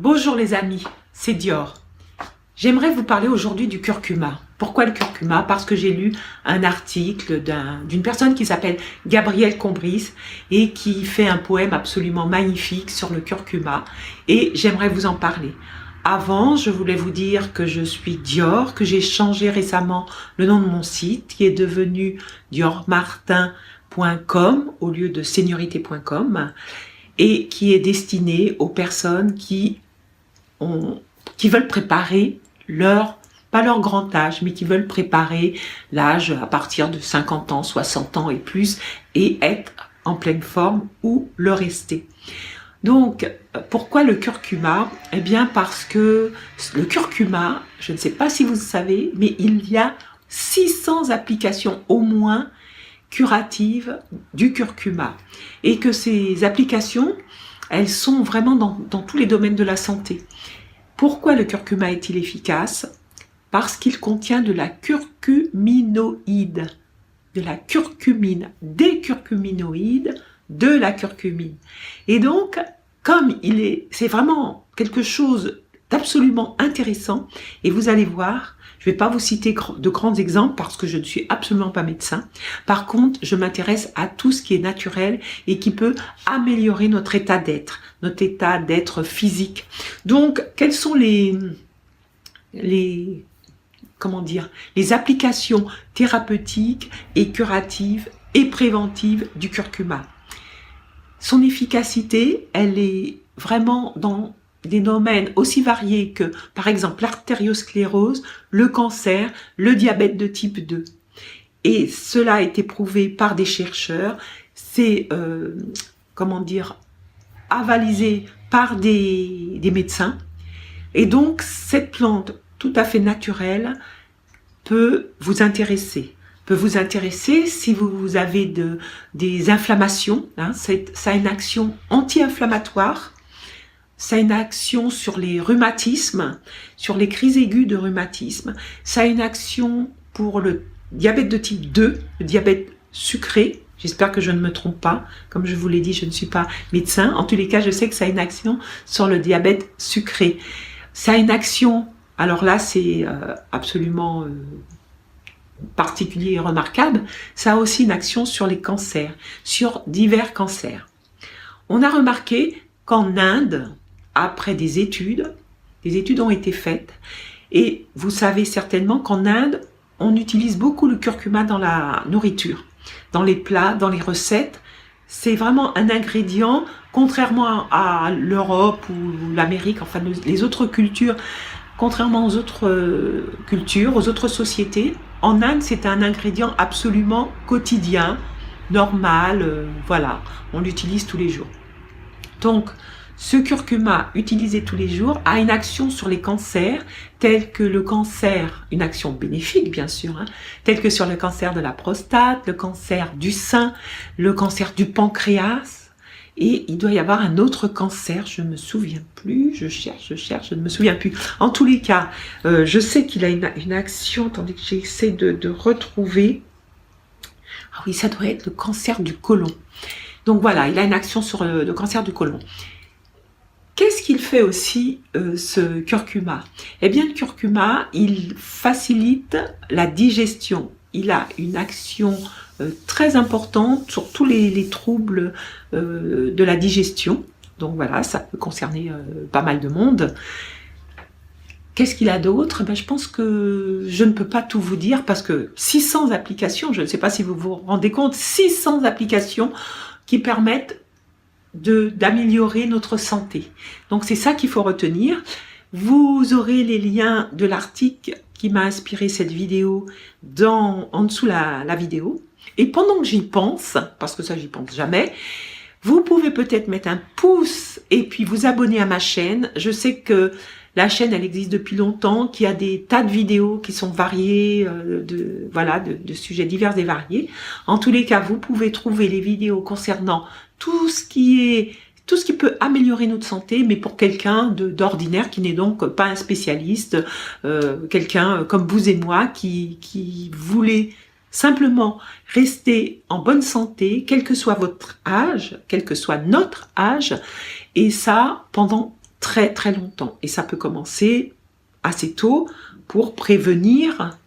Bonjour les amis, c'est Dior. J'aimerais vous parler aujourd'hui du curcuma. Pourquoi le curcuma? Parce que j'ai lu un article d'une personne qui s'appelle Gabrielle Combris et qui fait un poème absolument magnifique sur le curcuma et j'aimerais vous en parler. Avant, je voulais vous dire que je suis Dior, que j'ai changé récemment le nom de mon site qui est devenu diormartin.com au lieu de seniorité.com et qui est destiné aux personnes qui veulent préparer pas leur grand âge, mais qui veulent préparer l'âge à partir de 50 ans, 60 ans et plus, et être en pleine forme ou le rester. Donc, pourquoi le curcuma? Eh bien, parce que le curcuma, je ne sais pas si vous le savez, mais il y a 600 applications au moins curatives du curcuma. Et que ces applications, elles sont vraiment dans tous les domaines de la santé. Pourquoi le curcuma est-il efficace? Parce qu'il contient de la curcuminoïde, de la curcumine, des curcuminoïdes, de la curcumine. Et donc, comme c'est vraiment quelque chose d'absolument intéressant, et vous allez voir, je ne vais pas vous citer de grands exemples parce que je ne suis absolument pas médecin. Par contre, je m'intéresse à tout ce qui est naturel et qui peut améliorer notre état d'être physique. Donc, quelles sont les applications thérapeutiques et curatives et préventives du curcuma? Son efficacité, elle est vraiment dans des domaines aussi variés que, par exemple, l'artériosclérose, le cancer, le diabète de type 2. Et cela a été prouvé par des chercheurs, c'est, avalisé par des médecins. Et donc, cette plante tout à fait naturelle peut vous intéresser si vous avez des inflammations. Ça a une action anti-inflammatoire. Ça a une action sur les rhumatismes, sur les crises aiguës de rhumatisme. Ça a une action pour le diabète de type 2, le diabète sucré. J'espère que je ne me trompe pas. Comme je vous l'ai dit, je ne suis pas médecin. En tous les cas, je sais que ça a une action sur le diabète sucré. Ça a une action, alors là, c'est absolument particulier et remarquable. Ça a aussi une action sur les cancers, sur divers cancers. On a remarqué qu'en Inde, après des études ont été faites et vous savez certainement qu'en Inde, on utilise beaucoup le curcuma dans la nourriture, dans les plats, dans les recettes. C'est vraiment un ingrédient, contrairement à l'Europe ou l'Amérique, enfin les autres cultures, contrairement aux autres cultures, aux autres sociétés, en Inde, c'est un ingrédient absolument quotidien, normal, voilà, on l'utilise tous les jours. Donc, ce curcuma utilisé tous les jours a une action sur les cancers, tels que le cancer, une action bénéfique bien sûr, tels que sur le cancer de la prostate, le cancer du sein, le cancer du pancréas, et il doit y avoir un autre cancer, je me souviens plus, je cherche, je ne me souviens plus. En tous les cas, je sais qu'il a une action, attendez que j'essaie de retrouver. Ah oui, ça doit être le cancer du côlon. Donc voilà, il a une action sur le cancer du côlon. Qu'est-ce qu'il fait aussi, ce curcuma? Eh bien, le curcuma, il facilite la digestion. Il a une action très importante sur tous les troubles de la digestion. Donc voilà, ça peut concerner pas mal de monde. Qu'est-ce qu'il a d'autre? Je pense que je ne peux pas tout vous dire parce que 600 applications, je ne sais pas si vous vous rendez compte, 600 applications qui permettent d'améliorer notre santé. Donc c'est ça qu'il faut retenir. Vous aurez les liens de l'article qui m'a inspiré cette vidéo en dessous la vidéo. Et pendant que j'y pense, parce que ça j'y pense jamais, vous pouvez peut-être mettre un pouce et puis vous abonner à ma chaîne. Je sais que la chaîne, elle existe depuis longtemps, qu'il y a des tas de vidéos qui sont variées, de sujets divers et variés. En tous les cas, vous pouvez trouver les vidéos concernant tout ce qui peut améliorer notre santé, mais pour quelqu'un d'ordinaire qui n'est donc pas un spécialiste, quelqu'un comme vous et moi qui voulait simplement rester en bonne santé, quel que soit votre âge, quel que soit notre âge, et ça pendant très très longtemps. Et ça peut commencer assez tôt pour prévenir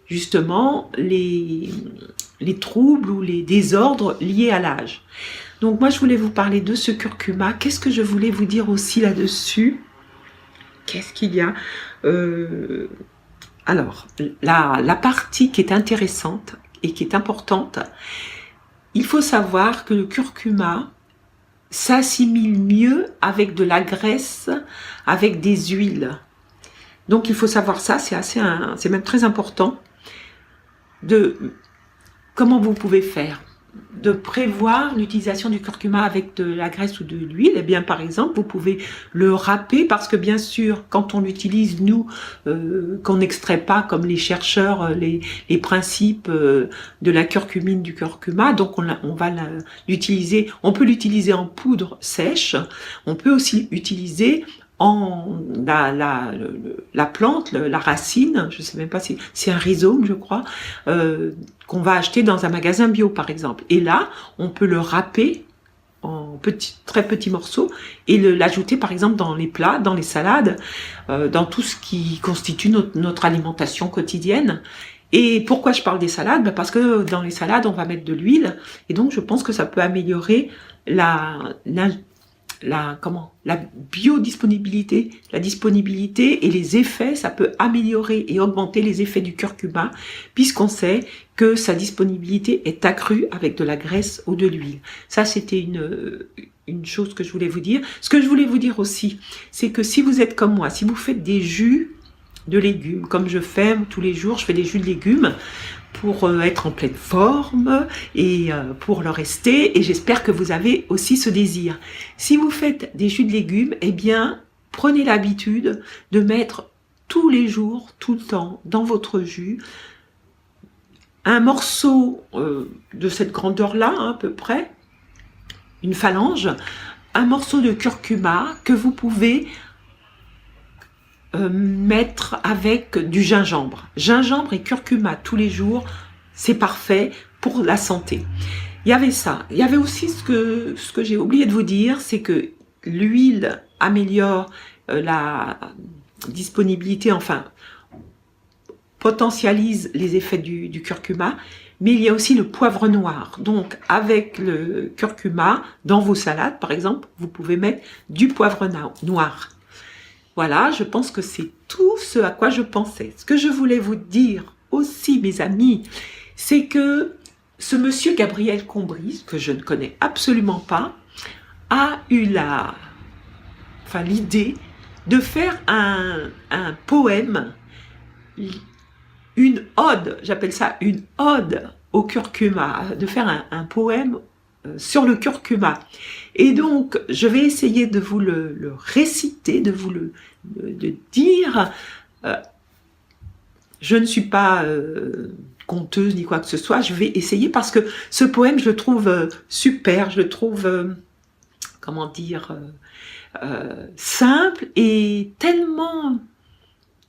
justement les troubles ou les désordres liés à l'âge. Donc moi je voulais vous parler de ce curcuma. Qu'est-ce que je voulais vous dire aussi là-dessus? Qu'est-ce qu'il y a Alors, la partie qui est intéressante et qui est importante, il faut savoir que le curcuma s'assimile mieux avec de la graisse, avec des huiles. Donc il faut savoir ça, c'est même très important de comment vous pouvez faire, de prévoir l'utilisation du curcuma avec de la graisse ou de l'huile. Eh bien, par exemple, vous pouvez le râper parce que bien sûr, quand on l'utilise, nous, qu'on n'extrait pas comme les chercheurs les principes de la curcumine du curcuma, donc on va l'utiliser. On peut l'utiliser en poudre sèche. On peut aussi l'utiliser en la plante, la racine, je sais même pas si c'est un rhizome, je crois, qu'on va acheter dans un magasin bio par exemple. Et là, on peut le râper en très petits morceaux et l'ajouter par exemple dans les plats, dans les salades, dans tout ce qui constitue notre alimentation quotidienne. Et pourquoi je parle des salades? Parce que dans les salades, on va mettre de l'huile et donc je pense que ça peut améliorer la biodisponibilité, la disponibilité et les effets, ça peut améliorer et augmenter les effets du curcuma, puisqu'on sait que sa disponibilité est accrue avec de la graisse ou de l'huile. Ça, c'était une chose que je voulais vous dire. Ce que je voulais vous dire aussi, c'est que si vous êtes comme moi, si vous faites des jus de légumes, comme je fais tous les jours, je fais des jus de légumes, pour être en pleine forme et pour le rester, et j'espère que vous avez aussi ce désir. Si vous faites des jus de légumes, eh bien, prenez l'habitude de mettre tous les jours, tout le temps, dans votre jus, un morceau de cette grandeur-là, à peu près, une phalange, un morceau de curcuma que vous pouvez mettre avec du gingembre. Gingembre et curcuma tous les jours, c'est parfait pour la santé. Il y avait ça. Il y avait aussi ce que j'ai oublié de vous dire, c'est que l'huile améliore la disponibilité, enfin, potentialise les effets du curcuma, mais il y a aussi le poivre noir. Donc, avec le curcuma, dans vos salades, par exemple, vous pouvez mettre du poivre noir. Voilà, je pense que c'est tout ce à quoi je pensais. Ce que je voulais vous dire aussi, mes amis, c'est que ce monsieur Gabriel Combry, que je ne connais absolument pas, a eu l'idée de faire un poème, une ode, j'appelle ça une ode au curcuma, de faire un poème sur le curcuma. Et donc, je vais essayer de vous le réciter, de vous de dire. Je ne suis pas conteuse ni quoi que ce soit, je vais essayer parce que ce poème, je le trouve super, je le trouve, comment dire, simple et tellement...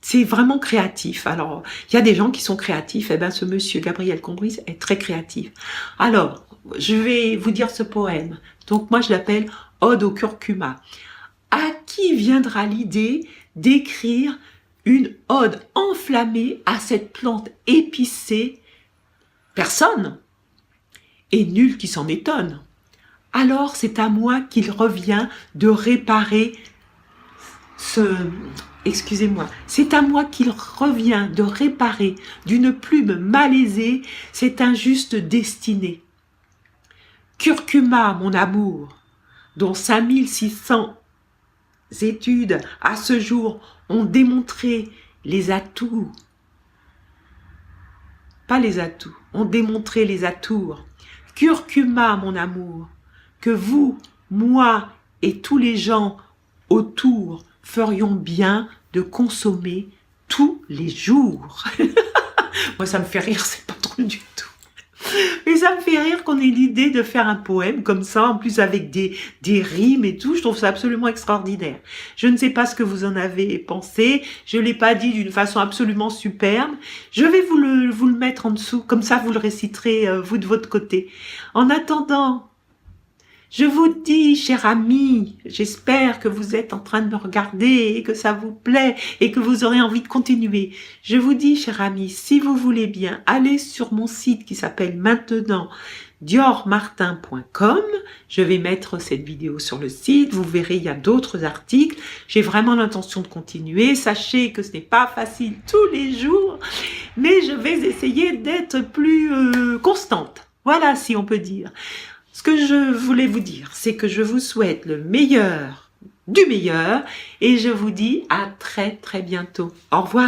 C'est vraiment créatif. Alors, il y a des gens qui sont créatifs. Eh bien, ce monsieur Gabriel Combry est très créatif. Alors, je vais vous dire ce poème. Donc, moi, je l'appelle « Ode au curcuma ». À qui viendra l'idée d'écrire une ode enflammée à cette plante épicée? Personne. Et nul qui s'en étonne. Alors, c'est à moi qu'il revient de réparer Excusez-moi, c'est à moi qu'il revient de réparer d'une plume malaisée cette injuste destinée. Curcuma, mon amour, dont 5600 études à ce jour ont démontré les atouts, pas les atouts, ont démontré les atours. Curcuma, mon amour, que vous, moi et tous les gens autour ferions bien de consommer tous les jours. Moi, ça me fait rire, c'est pas drôle du tout. Mais ça me fait rire qu'on ait l'idée de faire un poème comme ça, en plus avec des rimes et tout. Je trouve ça absolument extraordinaire. Je ne sais pas ce que vous en avez pensé. Je l'ai pas dit d'une façon absolument superbe. Je vais vous le mettre en dessous. Comme ça, vous le réciterez, vous de votre côté. En attendant, Je vous dis, cher ami, j'espère que vous êtes en train de me regarder et que ça vous plaît et que vous aurez envie de continuer. Je vous dis, cher ami, si vous voulez bien, allez sur mon site qui s'appelle maintenant diormartin.com. Je vais mettre cette vidéo sur le site. Vous verrez, il y a d'autres articles. J'ai vraiment l'intention de continuer. Sachez que ce n'est pas facile tous les jours, mais je vais essayer d'être plus constante. Voilà, si on peut dire. Ce que je voulais vous dire, c'est que je vous souhaite le meilleur du meilleur et je vous dis à très très bientôt. Au revoir.